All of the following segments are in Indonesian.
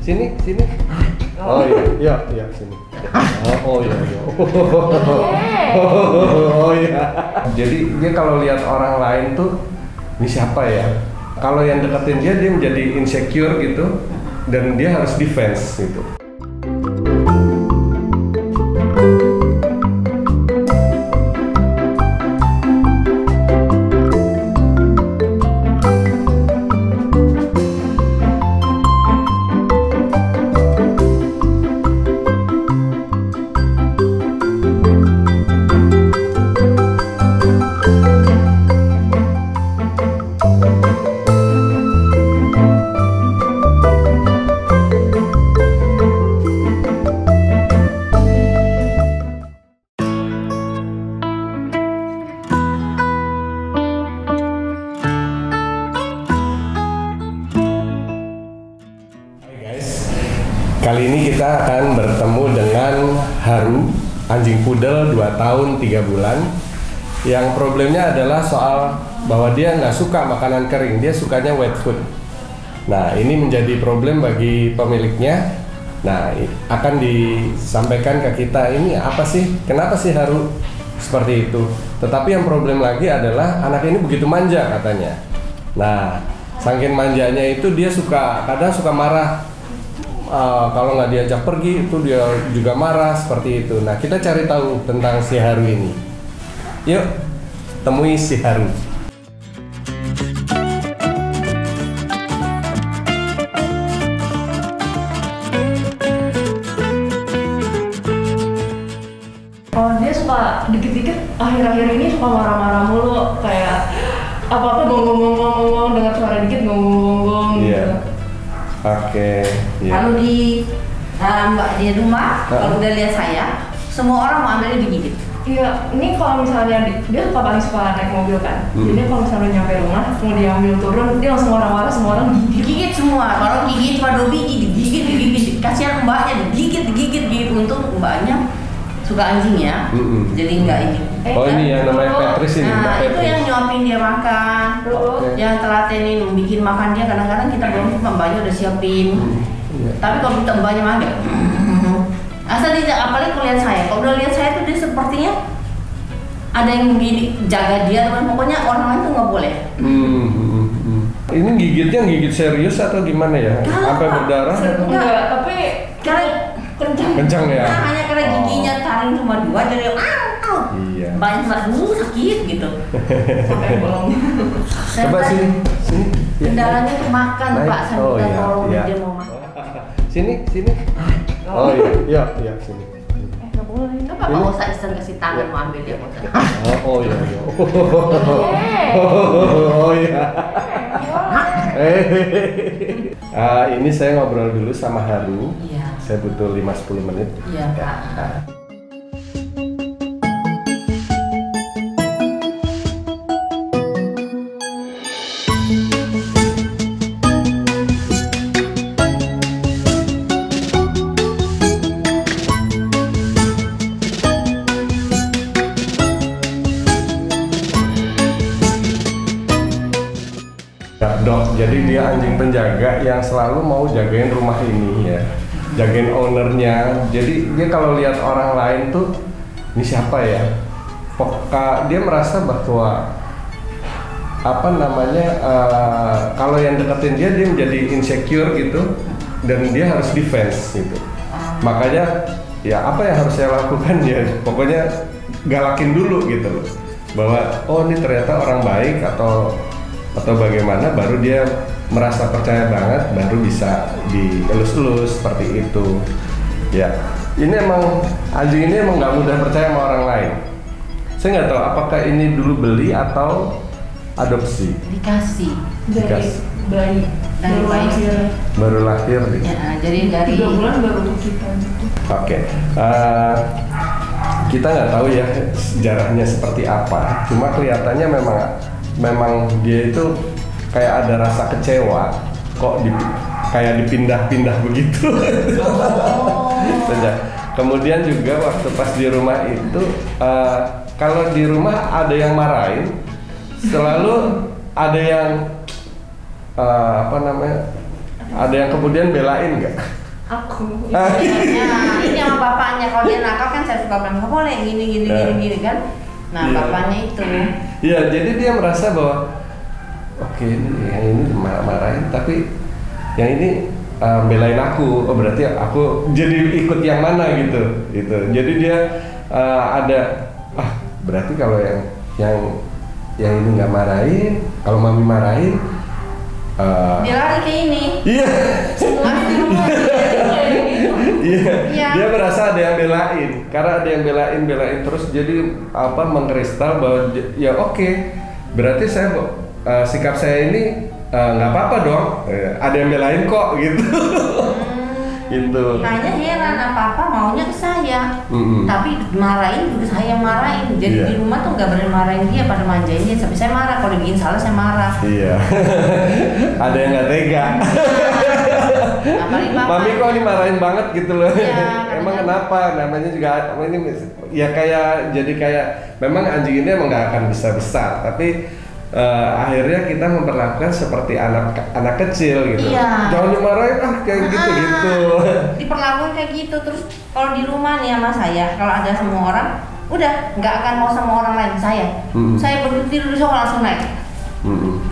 Sini. Oh iya sini. Oh iya. Oh iya. Jadi dia kalau lihat orang lain tuh, ini siapa ya? Kalau yang deketin dia menjadi insecure gitu, dan dia harus defense gitu. Kali ini kita akan bertemu dengan Haru, anjing pudel 2 tahun 3 bulan. Yang problemnya adalah soal bahwa dia nggak suka makanan kering, dia sukanya wet food. Nah, ini menjadi problem bagi pemiliknya. Nah, akan disampaikan ke kita, ini apa sih? Kenapa sih Haru seperti itu? Tetapi yang problem lagi adalah anak ini begitu manja katanya. Nah, saking manjanya itu dia kadang suka marah. Kalau nggak diajak pergi itu dia juga marah seperti itu. Nah, kita cari tahu tentang si Haru ini. Yuk, temui si Haru. Oh, dia suka dikit-dikit akhir-akhir ini suka marah-marah mulu, kayak apa-apa gonggong-gonggong, dengar suara dikit gonggong-gonggong gitu. Oke. Kalau di Mbak di rumah, kalau udah lihat saya, semua orang mau ambilnya digigit. Iya, ini kalau misalnya dia paling suka naik mobil kan. Jadi kalau misalnya nyampe rumah, mau diambil turun, dia langsung marah-marah, semua orang Digigit semua. Kalau gigit Pak Dobi digigit. Kasihan mbaknya digigit. Untung mbaknya suka anjing ya, jadi nggak ini. Oh, ini yang namanya Petris ini. Nah, itu yang nyuapin dia makan, yang telatenin, bikin makan dia. Kadang-kadang kita belum, mbaknya udah siapin. Tapi kalau kita mbaknya mah enggak. Asal dia, apalagi kalau lihat saya, kalau udah lihat saya tuh dia sepertinya ada yang begini jaga dia, teman. Pokoknya orang lain tuh nggak boleh. Ini gigit serius atau gimana ya? Sampai berdarah? Enggak, tapi Karena kencang ya? Nah, hanya karena giginya taring cuma 2, jadi Iya. banyak sakit gitu. sampai bolong. Coba sini. Kendalanya tuh makan, Pak. Saya minta tolong dia mau makan. Sini. Oh iya, sini. Nggak boleh. Coba Pak Osa Isen kasih tangan mau ambil dia, Pak. Oh iya. Oh iya. Ini saya ngobrol dulu sama Haru. Iya. Saya butuh 5-10 menit. Iya, Pak. Dok, jadi dia anjing penjaga yang selalu mau jagain rumah ini ya, jagain ownernya. Jadi dia kalau lihat orang lain tuh, ini siapa ya? Dia merasa bahwa kalau yang deketin dia menjadi insecure gitu, dan dia harus defense gitu. Makanya ya apa yang harus saya lakukan ya? Pokoknya galakin dulu gitu loh, bahwa oh ini ternyata orang baik atau bagaimana, baru dia merasa percaya banget, baru bisa dielus-elus seperti itu ya. Ini anjing ini emang nggak mudah percaya sama orang lain. Saya nggak tahu apakah ini dulu beli atau adopsi. Dikasih dari bayi, baru lahir gitu. Ya, jadi dari 3 bulan baru kita gitu. Oke. Kita nggak tahu ya sejarahnya seperti apa, cuma kelihatannya memang dia itu kayak ada rasa kecewa kok kayak dipindah-pindah begitu. Kemudian juga waktu pas di rumah itu kalau di rumah ada yang marahin, selalu ada yang Ada yang kemudian belain nggak? Aku. Nah, ini sama bapaknya, kalau dia nakal kan saya suka bilang nggak boleh gini kan. Nah, bapaknya itu. Iya, jadi dia merasa bahwa oke, yang ini marah-marahin, tapi yang ini belain aku. Oh, berarti aku jadi ikut yang mana gitu. Jadi dia ada berarti kalau yang ini nggak marahin, kalau mami marahin dia lari ke ini. Iya. Iya. Iya. Dia merasa ada yang belain, karena ada yang belain terus jadi mengkristal bahwa ya oke, berarti sikap saya ini nggak apa-apa dong, ada yang belain kok gitu. Gitu. Hanya heran apa-apa maunya ke saya, tapi marahin juga saya yang marahin. Jadi di rumah tuh nggak berani marahin dia, pada manjain dia. Sampai saya marah, kalau dia bikin salah saya marah. Iya. Ada yang nggak tega. Apalagi bapak. Mami kok dimarahin banget gitu loh. Iya, Emang kenapa? Namanya juga ini ya kayak memang anjing ini emang nggak akan bisa besar, tapi akhirnya kita memperlakukan seperti anak kecil gitu. Iya. Jangan dimarahin kayak gitu. Diperlakukan kayak gitu. Terus kalau di rumah nih sama saya, kalau ada semua orang, udah nggak akan mau sama orang lain. Saya begitu tidur di sofa langsung naik.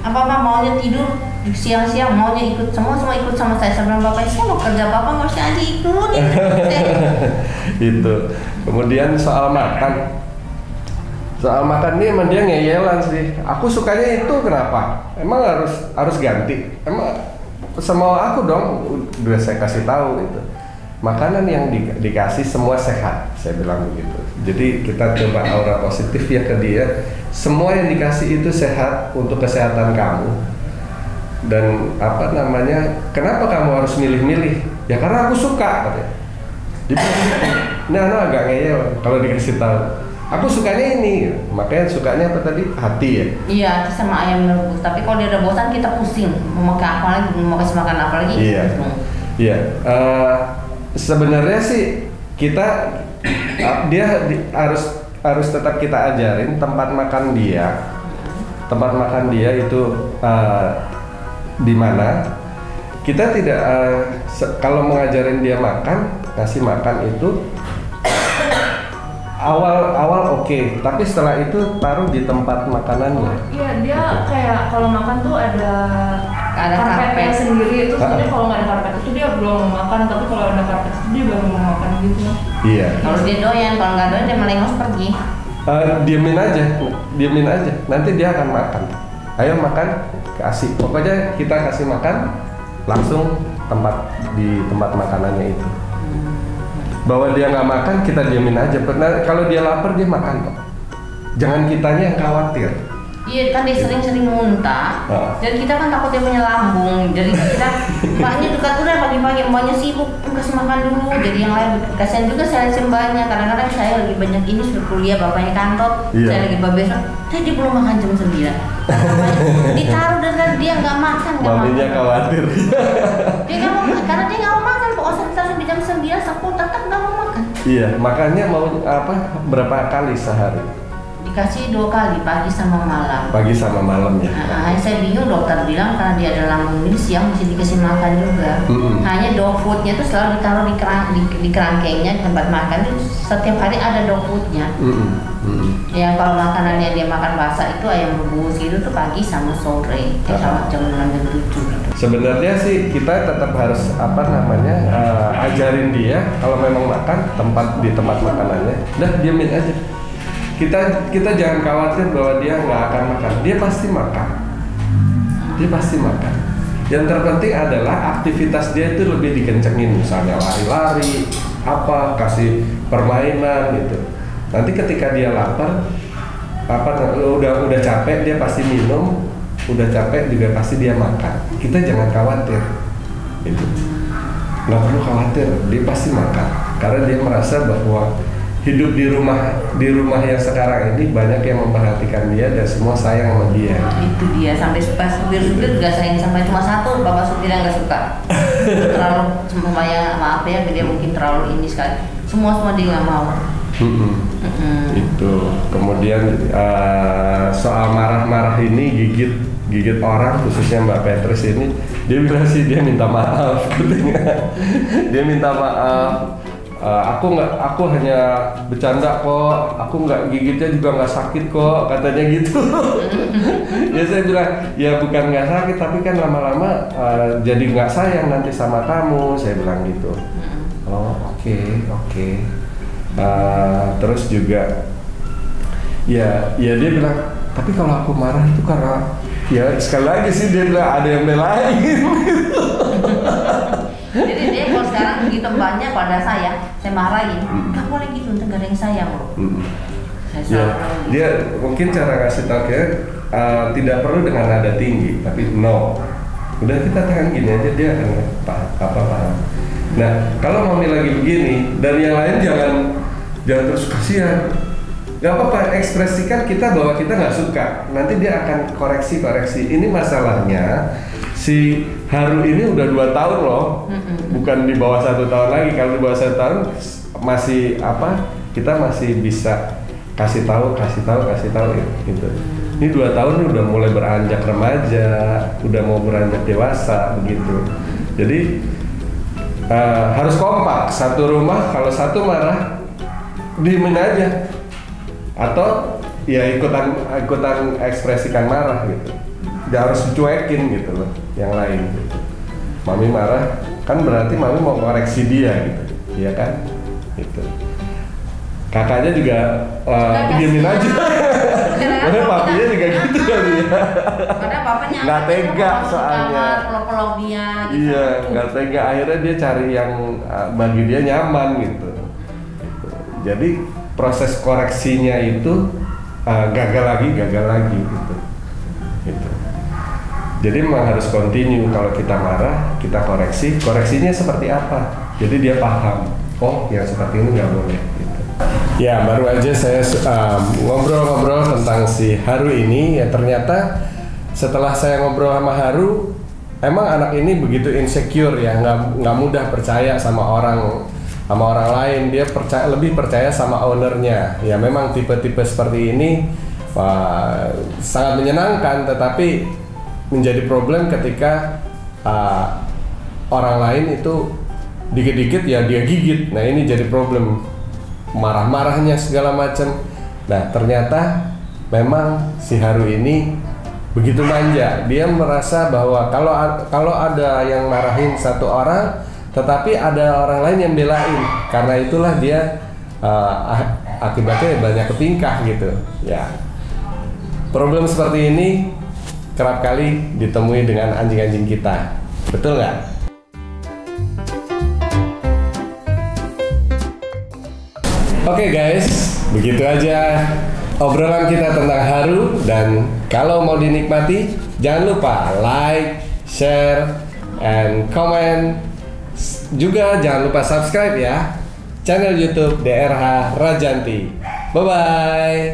Apa maunya tidur siang-siang, maunya ikut semua ikut sama saya. Sebelum bapak saya mau kerja, bapak nggak usah aja ikut. Itu. Kemudian soal makan nih emang dia ngeyelan sih. Aku sukanya itu kenapa? Emang harus ganti. Emang semua aku dong udah saya kasih tahu itu. Makanan yang dikasih semua sehat, saya bilang begitu. Jadi kita coba aura positif ya ke dia. Semua yang dikasih itu sehat untuk kesehatan kamu. Dan kenapa kamu harus milih-milih? Ya karena aku suka katanya. Jadi ini anak agak ngeyel kalau dikasih tahu. Aku sukanya ini, makanya sukanya apa tadi? Hati ya? Iya, hati sama ayam merebus. Tapi kalau dia udah bosan kita pusing. Mau makan apa lagi, mau kasih makan apa lagi? Iya. Sebenarnya sih dia harus tetap kita ajarin tempat makan dia. Tempat makan dia itu di mana? Kita tidak kalau mengajarin dia kasih makan itu awal oke, tapi setelah itu taruh di tempat makanannya. Iya, dia kayak kalau makan tuh ada karpetnya sendiri. Itu sebenarnya kalau nggak ada karpet itu dia belum mau makan, tapi kalau ada karpet itu dia baru mau makan gitu. Iya. Kalau dia doyan, kalau nggak doyan dia melengos pergi. Diemin aja, nanti dia akan makan. Ayo makan, kasih. Pokoknya kita kasih makan langsung di tempat makanannya itu. Bahwa dia nggak makan, kita diamin aja. Kalau dia lapar dia makan kok. Jangan kitanya yang khawatir. Iya kan dia sering-sering muntah. Dan kita kan takut dia punya lambung. Jadi kita mbaknya dekat udah pagi-pagi mbaknya sibuk kasih makan dulu. Jadi yang lain kasihan juga saya mbaknya. Kadang-kadang saya lagi banyak ini sudah kuliah, bapaknya kantor. Saya lagi besok. Tadi belum makan jam 9. Ditaruh dan dia nggak makan. Maminya khawatir. Dia nggak mau makan karena dia nggak mau makan. Pokoknya ditaruh di jam 9 sepuluh tetap nggak mau makan. Iya, makannya mau berapa kali sehari? Dikasih 2 kali, pagi sama malam. Pagi sama malam ya. Saya bingung, dokter bilang karena dia ada lambung ini siang mesti dikasih makan juga. Hanya dog foodnya tuh selalu ditaruh di kerangkengnya di tempat makan itu setiap hari ada dog foodnya. Yang kalau makanannya dia makan basah itu ayam rebus gitu tuh pagi sama sore, sama jam 6 jam 7 gitu. Sebenarnya sih kita tetap harus ajarin dia kalau memang makan di tempat makanannya, dah diamin aja. Kita jangan khawatir bahwa dia nggak akan makan. Dia pasti makan. Yang terpenting adalah aktivitas dia itu lebih dikencengin, misalnya lari-lari, kasih permainan gitu. Nanti ketika dia lapar, udah capek dia pasti minum, udah capek juga pasti dia makan. Kita jangan khawatir, gitu. Nggak perlu khawatir, dia pasti makan. Karena dia merasa bahwa hidup di rumah yang sekarang ini banyak yang memperhatikan dia dan semua sayang sama dia. Itu dia, sampai supir juga sayang, sampai cuma satu bapak supir yang nggak suka. Terlalu maaf ya, dia mungkin terlalu ini sekali. Semua dia nggak mau. Itu. Kemudian soal marah-marah ini gigit gigit orang, khususnya Mbak Petrus ini, dia bilang sih dia minta maaf, dia minta maaf. Aku hanya bercanda kok, aku nggak gigitnya juga nggak sakit kok, katanya gitu. Ya saya bilang, ya bukan nggak sakit, tapi kan lama-lama jadi nggak sayang nanti sama kamu, saya bilang gitu. Oh oke. Terus juga, ya dia bilang, tapi kalau aku marah itu karena, ya sekali lagi sih dia bilang ada yang belain. Jadi dia kalau sekarang begitu banyak pada saya marahin, nggak boleh gitu, nggak ada yang sayang loh. Ya, dia mungkin cara ngasih tau tidak perlu dengan nada tinggi, tapi no. Udah kita tangan gini aja dia akan paham. Nah, kalau mami lagi begini dan yang lain jangan terus kasihan. Gak apa-apa, ekspresikan kita bahwa kita nggak suka. Nanti dia akan koreksi. Ini masalahnya si Haru ini udah 2 tahun loh, bukan di bawah 1 tahun lagi. Kalau di bawah 1 tahun masih kita masih bisa kasih tahu gitu. Ini 2 tahun ini udah mulai beranjak remaja, udah mau beranjak dewasa begitu. Jadi harus kompak, satu rumah kalau satu marah diemin aja, atau ya ikutan ekspresikan marah gitu. Dia harus dicuekin gitu loh yang lain gitu. Mami marah kan berarti mami mau koreksi dia gitu, iya kan? Gitu. Kakaknya juga diemin aja. Karena papinya juga gitu kali ya. Karena papanya nggak tega soalnya. Pelok-pelok dia. Gitu. Iya, nggak tega. Akhirnya dia cari yang bagi dia nyaman gitu. Jadi proses koreksinya itu gagal lagi gitu. Jadi memang harus continue. Kalau kita marah, kita koreksinya seperti apa? Jadi dia paham, oh yang seperti ini nggak boleh gitu. Ya, baru aja saya ngobrol-ngobrol tentang si Haru ini. Ya ternyata setelah saya ngobrol sama Haru, emang anak ini begitu insecure ya, nggak mudah percaya sama orang lain. Dia lebih percaya sama ownernya. Ya memang tipe-tipe seperti ini sangat menyenangkan, tetapi menjadi problem ketika orang lain itu dikit-dikit ya dia gigit. Nah ini jadi problem, marah-marahnya segala macam. Nah ternyata memang si Haru ini begitu manja. Dia merasa bahwa kalau ada yang marahin satu orang, tetapi ada orang lain yang belain. Karena itulah dia akibatnya banyak ketingkah gitu. Ya problem seperti ini kerap kali ditemui dengan anjing-anjing kita, betul nggak? Oke guys, begitu aja obrolan kita tentang Haru. Dan kalau mau dinikmati, jangan lupa like, share, and comment. Juga jangan lupa subscribe ya channel YouTube DRH Rajanti. Bye-bye.